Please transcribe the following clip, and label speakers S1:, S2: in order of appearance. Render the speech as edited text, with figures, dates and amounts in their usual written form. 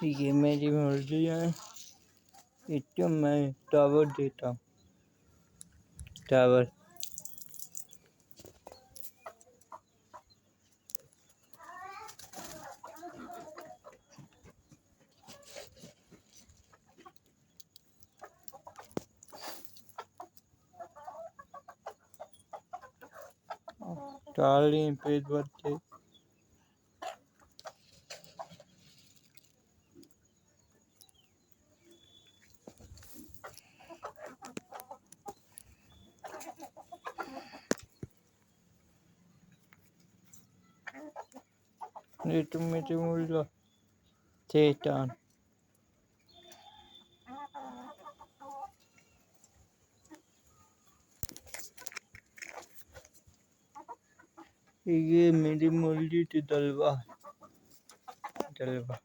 S1: ये मेरी मर्जी है। इसको मैं टावर देता हूँ। टावर टाली पेज बच्चे ये तुम मेरे मुल्ला शैतान। ये मेरी मुर्गी थी दलवा दलवा।